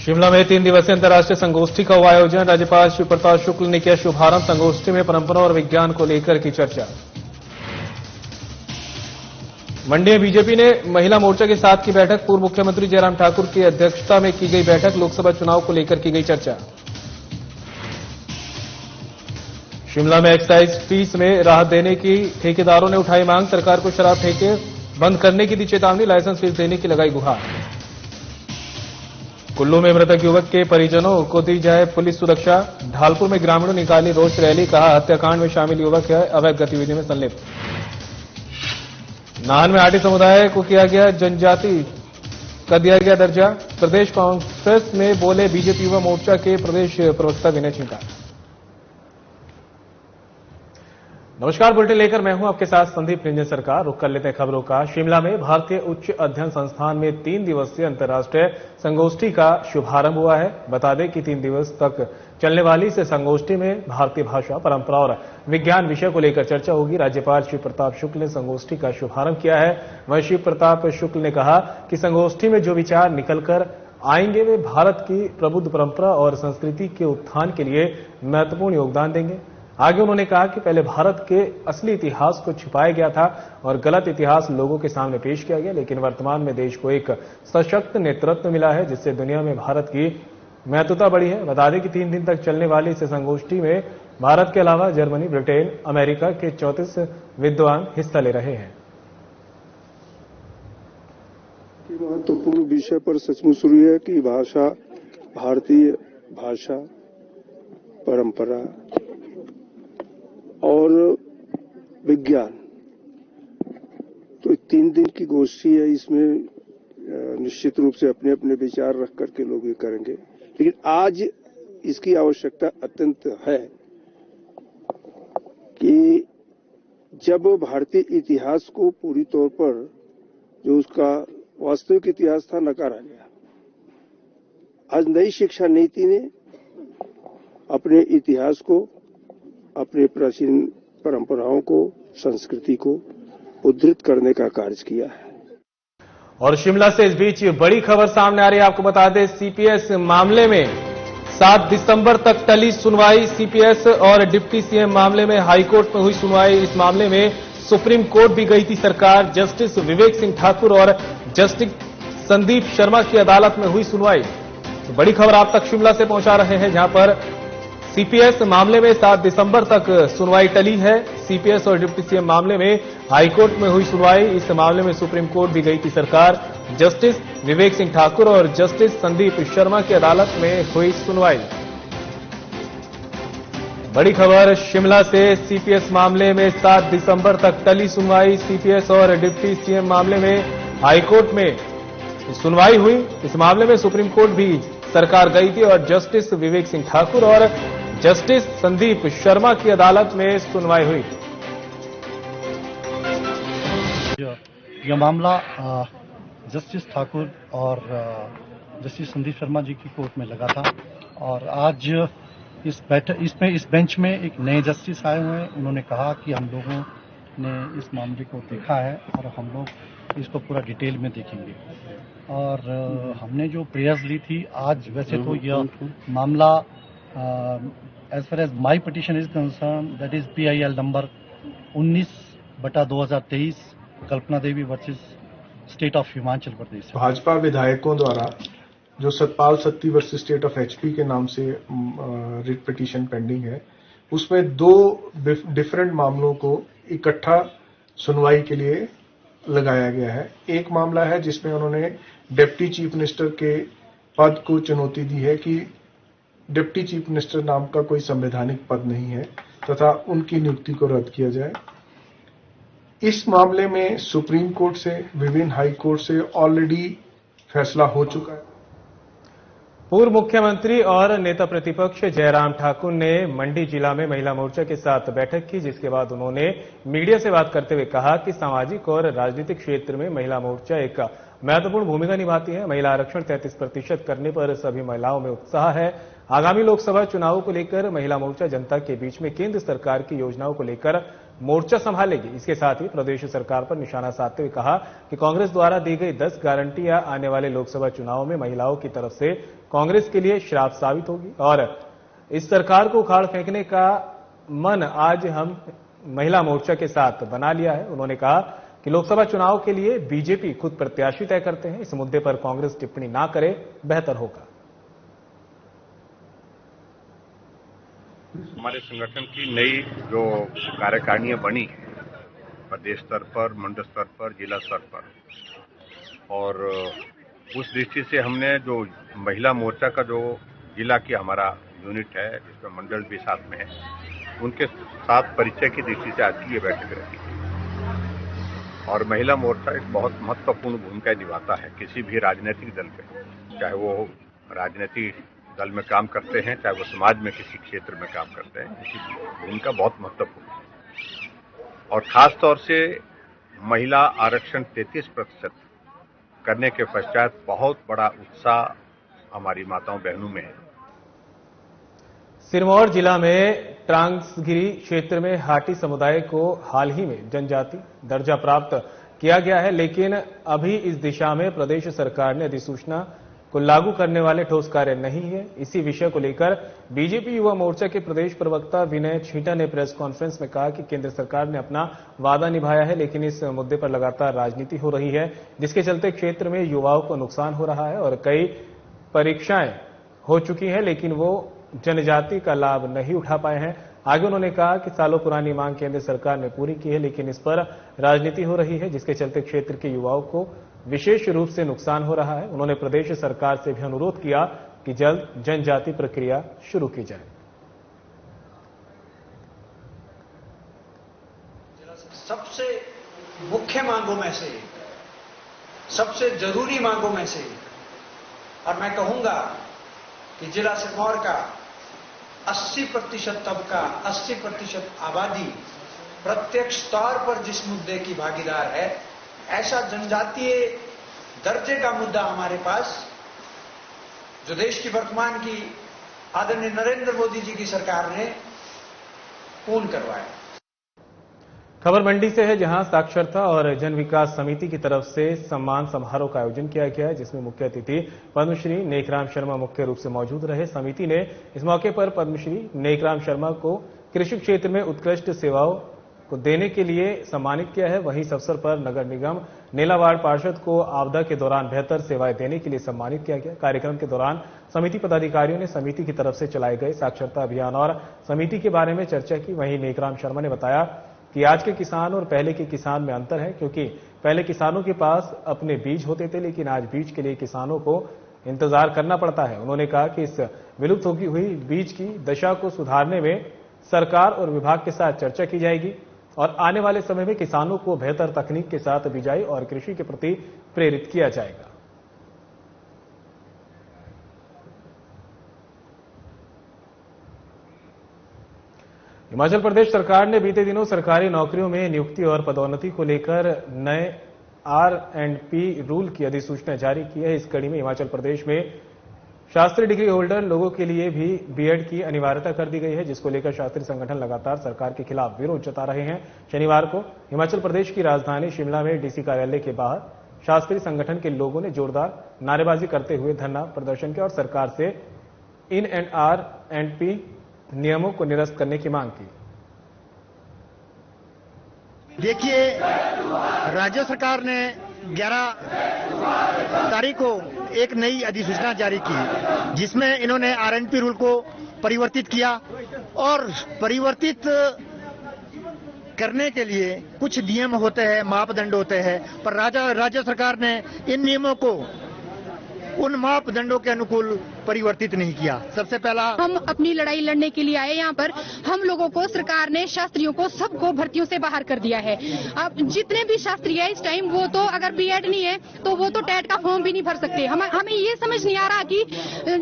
शिमला में 3 दिवसीय अंतर्राष्ट्रीय संगोष्ठी का हुआ आयोजन। राज्यपाल श्री प्रताप शुक्ल ने किया शुभारंभ। संगोष्ठी में परंपरा और विज्ञान को लेकर की चर्चा। मंडी में बीजेपी ने महिला मोर्चा के साथ की बैठक। पूर्व मुख्यमंत्री जयराम ठाकुर की अध्यक्षता में की गई बैठक। लोकसभा चुनाव को लेकर की गई चर्चा। शिमला में एक्साइज फीस में राहत देने की ठेकेदारों ने उठाई मांग। सरकार को शराब ठेके बंद करने की दी चेतावनी। लाइसेंस फीस देने की लगाई गुहार। कुल्लू में मृतक युवक के परिजनों को दी जाए पुलिस सुरक्षा। ढालपुर में ग्रामीणों ने निकाली रोष रैली। कहा, हत्याकांड में शामिल युवक है अवैध गतिविधि में संलिप्त। नाहन में आर्टी समुदाय को किया गया जनजाति का दिया गया दर्जा। प्रदेश कांग्रेस में बोले बीजेपी युवा मोर्चा के प्रदेश प्रवक्ता विनय चिंता। नमस्कार, बुलेटिन लेकर मैं हूं आपके साथ संदीप रंजन सरकार। रुक कर लेते हैं खबरों का। शिमला में भारतीय उच्च अध्ययन संस्थान में 3 दिवसीय अंतर्राष्ट्रीय संगोष्ठी का शुभारंभ हुआ है। बता दें कि 3 दिवस तक चलने वाली इस संगोष्ठी में भारतीय भाषा, परंपरा और विज्ञान विषय को लेकर चर्चा होगी। राज्यपाल श्री प्रताप शुक्ल ने संगोष्ठी का शुभारंभ किया है। वहीं श्री प्रताप शुक्ल ने कहा कि संगोष्ठी में जो विचार निकलकर आएंगे वे भारत की प्रबुद्ध परंपरा और संस्कृति के उत्थान के लिए महत्वपूर्ण योगदान देंगे। आगे उन्होंने कहा कि पहले भारत के असली इतिहास को छिपाया गया था और गलत इतिहास लोगों के सामने पेश किया गया, लेकिन वर्तमान में देश को एक सशक्त नेतृत्व मिला है जिससे दुनिया में भारत की महत्वता बढ़ी है। बता दें कि 3 दिन तक चलने वाली इस संगोष्ठी में भारत के अलावा जर्मनी, ब्रिटेन, अमेरिका के 34 विद्वान हिस्सा ले रहे हैं। महत्वपूर्ण विषय पर सचमुच शुरू है कि भाषा, भारतीय भाषा, परंपरा और विज्ञान, तो 3 दिन की गोष्ठी है। इसमें निश्चित रूप से अपने अपने विचार रख करके लोग ये करेंगे, लेकिन आज इसकी आवश्यकता अत्यंत है कि जब भारतीय इतिहास को पूरी तौर पर जो उसका वास्तविक इतिहास था नकारा गया, आज नई शिक्षा नीति ने अपने इतिहास को, अपने प्राचीन परंपराओं को, संस्कृति को उद्धृत करने का कार्य किया है। और शिमला से इस बीच बड़ी खबर सामने आ रही है। आपको बता दें, सीपीएस मामले में 7 दिसंबर तक टली सुनवाई। सीपीएस और डिप्टी सीएम मामले में हाईकोर्ट में हुई सुनवाई। इस मामले में सुप्रीम कोर्ट भी गई थी सरकार। जस्टिस विवेक सिंह ठाकुर और जस्टिस संदीप शर्मा की अदालत में हुई सुनवाई। तो बड़ी खबर आप तक शिमला से पहुंचा रहे हैं, जहां पर सीपीएस मामले में 7 दिसंबर तक सुनवाई टली है। सीपीएस और डिप्टी सीएम मामले में हाईकोर्ट में हुई सुनवाई। इस मामले में सुप्रीम कोर्ट भी गई थी सरकार। जस्टिस विवेक सिंह ठाकुर और जस्टिस संदीप शर्मा की अदालत में हुई सुनवाई। बड़ी खबर शिमला से, सीपीएस मामले में 7 दिसंबर तक टली सुनवाई। सीपीएस और डिप्टी सीएम मामले में हाईकोर्ट में सुनवाई हुई। इस मामले में सुप्रीम कोर्ट भी सरकार गई थी और जस्टिस विवेक सिंह ठाकुर और जस्टिस संदीप शर्मा की अदालत में सुनवाई हुई। यह मामला जस्टिस ठाकुर और जस्टिस संदीप शर्मा जी की कोर्ट में लगा था और आज इस बेंच में एक नए जस्टिस आए हुए हैं। उन्होंने कहा कि हम लोगों ने इस मामले को देखा है और हम लोग इसको पूरा डिटेल में देखेंगे और हमने जो प्रेयर्स ली थी आज, वैसे तो यह मामला as far as my petition is concerned, that is PIL number 19/2023 Kalpana Devi versus state of Himachal Pradesh. Bhajpa विधायकों द्वारा जो Satpal Satti versus state of HP के नाम से रिट पिटीशन पेंडिंग है, उसमें 2 डिफरेंट मामलों को इकट्ठा सुनवाई के लिए लगाया गया है। एक मामला है जिसमें उन्होंने डिप्टी चीफ मिनिस्टर के पद को चुनौती दी है कि डिप्टी चीफ मिनिस्टर नाम का कोई संवैधानिक पद नहीं है तथा उनकी नियुक्ति को रद्द किया जाए। इस मामले में सुप्रीम कोर्ट से, विभिन्न हाई कोर्ट से ऑलरेडी फैसला हो चुका है। पूर्व मुख्यमंत्री और नेता प्रतिपक्ष जयराम ठाकुर ने मंडी जिला में महिला मोर्चा के साथ बैठक की, जिसके बाद उन्होंने मीडिया से बात करते हुए कहा कि सामाजिक और राजनीतिक क्षेत्र में महिला मोर्चा एक महत्वपूर्ण भूमिका निभाती है। महिला आरक्षण 33% करने पर सभी महिलाओं में उत्साह है। आगामी लोकसभा चुनावों को लेकर महिला मोर्चा जनता के बीच में केंद्र सरकार की योजनाओं को लेकर मोर्चा संभालेगी। इसके साथ ही प्रदेश सरकार पर निशाना साधते हुए कहा कि कांग्रेस द्वारा दी गई 10 गारंटियां आने वाले लोकसभा चुनाव में महिलाओं की तरफ से कांग्रेस के लिए श्राप साबित होगी और इस सरकार को उखाड़ फेंकने का मन आज हम महिला मोर्चा के साथ बना लिया है। उन्होंने कहा कि लोकसभा चुनाव के लिए बीजेपी खुद प्रत्याशी तय करते हैं, इस मुद्दे पर कांग्रेस टिप्पणी ना करे, बेहतर होगा। हमारे संगठन की नई जो कार्यकारिणियां बनी है प्रदेश स्तर पर, मंडल स्तर पर, जिला स्तर पर, और उस दृष्टि से हमने जो महिला मोर्चा का जो जिला की हमारा यूनिट है जिसमें मंडल भी साथ में है, उनके साथ परिचय की दृष्टि से आज की ये बैठक रखी है। और महिला मोर्चा एक बहुत महत्वपूर्ण भूमिका निभाता है किसी भी राजनीतिक दल में, चाहे वो राजनीतिक दल में काम करते हैं, चाहे वो समाज में किसी क्षेत्र में काम करते हैं, इसकी भूमिका बहुत महत्वपूर्ण है। और खास तौर से महिला आरक्षण 33% करने के पश्चात बहुत बड़ा उत्साह हमारी माताओं बहनों में है। सिरमौर जिला में ट्रांसगिरी क्षेत्र में हाटी समुदाय को हाल ही में जनजाति दर्जा प्राप्त किया गया है, लेकिन अभी इस दिशा में प्रदेश सरकार ने अधिसूचना को लागू करने वाले ठोस कार्य नहीं है। इसी विषय को लेकर बीजेपी युवा मोर्चा के प्रदेश प्रवक्ता विनय छीटा ने प्रेस कॉन्फ्रेंस में कहा कि केंद्र सरकार ने अपना वादा निभाया है, लेकिन इस मुद्दे पर लगातार राजनीति हो रही है, जिसके चलते क्षेत्र में युवाओं को नुकसान हो रहा है और कई परीक्षाएं हो चुकी हैं, लेकिन वो जनजाति का लाभ नहीं उठा पाए हैं। आगे उन्होंने कहा कि सालों पुरानी मांग केंद्र सरकार ने पूरी की है, लेकिन इस पर राजनीति हो रही है, जिसके चलते क्षेत्र के युवाओं को विशेष रूप से नुकसान हो रहा है। उन्होंने प्रदेश सरकार से भी अनुरोध किया कि जल्द जनजाति प्रक्रिया शुरू की जाए। सबसे मुख्य मांगों में से, सबसे जरूरी मांगों में से, और मैं कहूंगा कि जिला सिरमौर का 80% तबका, 80% आबादी प्रत्यक्ष तौर पर जिस मुद्दे की भागीदार है, ऐसा जनजातीय दर्जे का मुद्दा हमारे पास, जो देश की वर्तमान की आदरणीय नरेंद्र मोदी जी की सरकार ने पूर्ण करवाया। खबर मंडी से है, जहां साक्षरता और जन विकास समिति की तरफ से सम्मान समारोह का आयोजन किया गया है, जिसमें मुख्य अतिथि पद्मश्री नेकराम शर्मा मुख्य रूप से मौजूद रहे। समिति ने इस मौके पर पद्मश्री नेकराम शर्मा को कृषि क्षेत्र में उत्कृष्ट सेवाओं को देने के लिए सम्मानित किया है। वहीं इस अवसर पर नगर निगम नेलावाड़ पार्षद को आपदा के दौरान बेहतर सेवाएं देने के लिए सम्मानित किया गया। कार्यक्रम के दौरान समिति पदाधिकारियों ने समिति की तरफ से चलाए गए साक्षरता अभियान और समिति के बारे में चर्चा की। वहीं नेकराम शर्मा ने बताया कि आज के किसान और पहले के किसान में अंतर है, क्योंकि पहले किसानों के पास अपने बीज होते थे, लेकिन आज बीज के लिए किसानों को इंतजार करना पड़ता है। उन्होंने कहा कि इस विलुप्त होती हुई बीज की दशा को सुधारने में सरकार और विभाग के साथ चर्चा की जाएगी और आने वाले समय में किसानों को बेहतर तकनीक के साथ बिजाई और कृषि के प्रति प्रेरित किया जाएगा। हिमाचल प्रदेश सरकार ने बीते दिनों सरकारी नौकरियों में नियुक्ति और पदोन्नति को लेकर नए R&P रूल की अधिसूचना जारी की है। इस कड़ी में हिमाचल प्रदेश में शास्त्री डिग्री होल्डर लोगों के लिए भी बीएड की अनिवार्यता कर दी गई है, जिसको लेकर शास्त्री संगठन लगातार सरकार के खिलाफ विरोध जता रहे हैं। शनिवार को हिमाचल प्रदेश की राजधानी शिमला में डीसी कार्यालय के बाहर शास्त्री संगठन के लोगों ने जोरदार नारेबाजी करते हुए धरना प्रदर्शन किया और सरकार से इन एंड R&P नियमों को निरस्त करने की मांग की। देखिए, राज्य सरकार ने 11 तारीख को एक नई अधिसूचना जारी की, जिसमें इन्होंने R&P रूल को परिवर्तित किया और परिवर्तित करने के लिए कुछ नियम होते हैं, मापदंड होते हैं, पर राज्य सरकार ने इन नियमों को उन मापदंडों के अनुकूल परिवर्तित नहीं किया। सबसे पहला, हम अपनी लड़ाई लड़ने के लिए आए यहाँ पर। हम लोगों को सरकार ने, शास्त्रियों को, सबको भर्तियों से बाहर कर दिया है। अब जितने भी शास्त्री है इस टाइम, वो तो अगर बीएड नहीं है तो वो तो टेट का फॉर्म भी नहीं भर सकते। हमें ये समझ नहीं आ रहा कि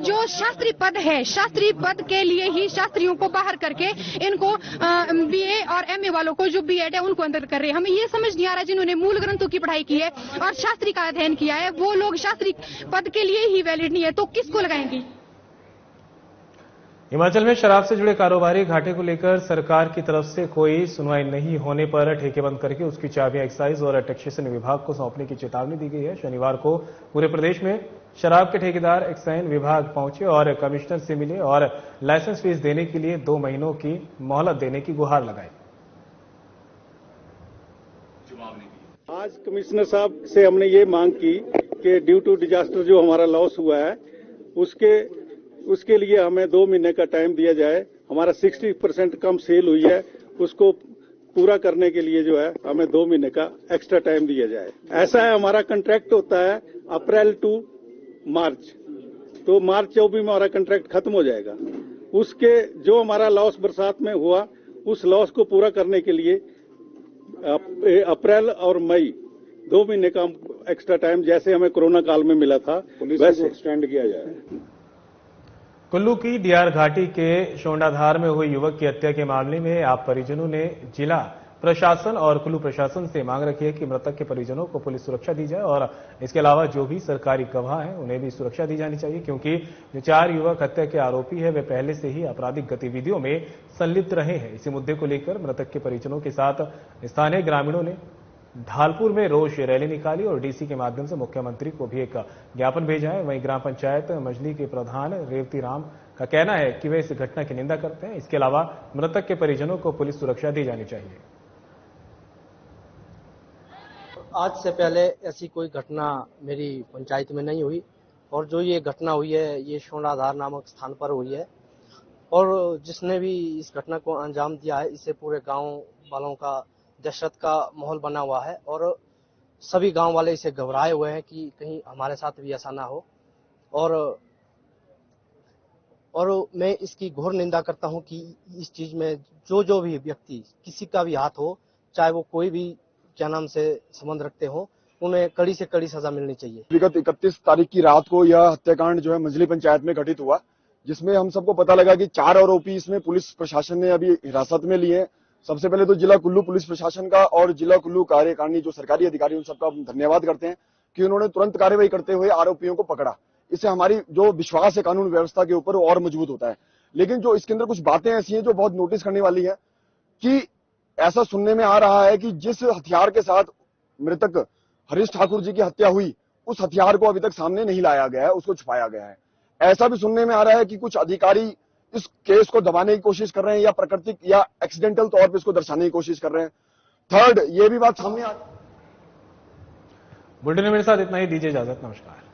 जो शास्त्री पद है, शास्त्री पद के लिए ही शास्त्रियों को बाहर करके इनको BA और MA वालों को जो बीएड है उनको अंदर कर रहे हैं। हमें ये समझ नहीं आ रहा, जिन्होंने मूल ग्रंथों की पढ़ाई की है और शास्त्री का अध्ययन किया है, वो लोग शास्त्री पद के लिए ही वैलिड नहीं है तो किसको लगाएंगे। हिमाचल में शराब से जुड़े कारोबारी घाटे को लेकर सरकार की तरफ से कोई सुनवाई नहीं होने पर ठेके बंद करके उसकी चाबियां एक्साइज और टैक्सेशन विभाग को सौंपने की चेतावनी दी गई है। शनिवार को पूरे प्रदेश में शराब के ठेकेदार एक्साइज विभाग पहुंचे और कमिश्नर से मिले और लाइसेंस फीस देने के लिए 2 महीनों की मोहलत देने की गुहार लगाई। आज कमिश्नर साहब से हमने ये मांग की कि ड्यू टू डिजास्टर जो हमारा लॉस हुआ है उसके लिए हमें 2 महीने का टाइम दिया जाए। हमारा 60% कम सेल हुई है, उसको पूरा करने के लिए जो है हमें 2 महीने का एक्स्ट्रा टाइम दिया जाए। ऐसा है, हमारा कॉन्ट्रैक्ट होता है अप्रैल टू मार्च, तो मार्च 24 में हमारा कॉन्ट्रैक्ट खत्म हो जाएगा। उसके जो हमारा लॉस बरसात में हुआ उस लॉस को पूरा करने के लिए अप्रैल और मई 2 महीने का एक्स्ट्रा टाइम जैसे हमें कोरोना काल में मिला था वैसे एक्सटेंड किया जाए। कुल्लू की डियार घाटी के शोंडाधार में हुई युवक की हत्या के मामले में आप परिजनों ने जिला प्रशासन और कुल्लू प्रशासन से मांग रखी है कि मृतक के परिजनों को पुलिस सुरक्षा दी जाए और इसके अलावा जो भी सरकारी गवाह हैं उन्हें भी सुरक्षा दी जानी चाहिए, क्योंकि जो 4 युवक हत्या के आरोपी है वे पहले से ही आपराधिक गतिविधियों में संलिप्त रहे हैं। इसी मुद्दे को लेकर मृतक के परिजनों के साथ स्थानीय ग्रामीणों ने ढालपुर में रोष रैली निकाली और डीसी के माध्यम से मुख्यमंत्री को भी एक ज्ञापन भेजा है। वहीं ग्राम पंचायत मजली के प्रधान रेवती राम का कहना है कि वे इस घटना की निंदा करते हैं। इसके अलावा मृतक के परिजनों को पुलिस सुरक्षा दी जानी चाहिए। आज से पहले ऐसी कोई घटना मेरी पंचायत में नहीं हुई और जो ये घटना हुई है ये शोंडाधार नामक स्थान पर हुई है और जिसने भी इस घटना को अंजाम दिया है इससे पूरे गांव वालों का दहशत का माहौल बना हुआ है और सभी गांव वाले इसे घबराए हुए हैं कि कहीं हमारे साथ भी ऐसा ना हो और मैं इसकी घोर निंदा करता हूं कि इस चीज में जो भी व्यक्ति किसी का भी हाथ हो, चाहे वो कोई भी क्या नाम से संबंध रखते हो, उन्हें कड़ी से कड़ी सजा मिलनी चाहिए। विगत 31 तारीख की रात को यह हत्याकांड जो है मंजली पंचायत में घटित हुआ, जिसमें हम सबको पता लगा कि 4 आरोपी इसमें पुलिस प्रशासन ने अभी हिरासत में लिए हैं। सबसे पहले तो जिला कुल्लू पुलिस प्रशासन का और जिला कुल्लू कार्यकारिणी जो सरकारी अधिकारी उन सबका धन्यवाद करते हैं कि उन्होंने तुरंत कार्रवाई करते हुए आरोपियों को पकड़ा। इससे हमारी जो विश्वास है कानून व्यवस्था के ऊपर और मजबूत होता है। लेकिन जो इसके अंदर कुछ बातें ऐसी हैं जो बहुत नोटिस करने वाली है कि ऐसा सुनने में आ रहा है कि जिस हथियार के साथ मृतक हरीश ठाकुर जी की हत्या हुई उस हथियार को अभी तक सामने नहीं लाया गया है, उसको छुपाया गया है। ऐसा भी सुनने में आ रहा है कि कुछ अधिकारी इस केस को दबाने की कोशिश कर रहे हैं या प्राकृतिक या एक्सीडेंटल तौर पर इसको दर्शाने की कोशिश कर रहे हैं। थर्ड, ये भी बात सामने आ बुलेटिन में मेरे साथ इतना ही, दीजिए इजाजत, नमस्कार।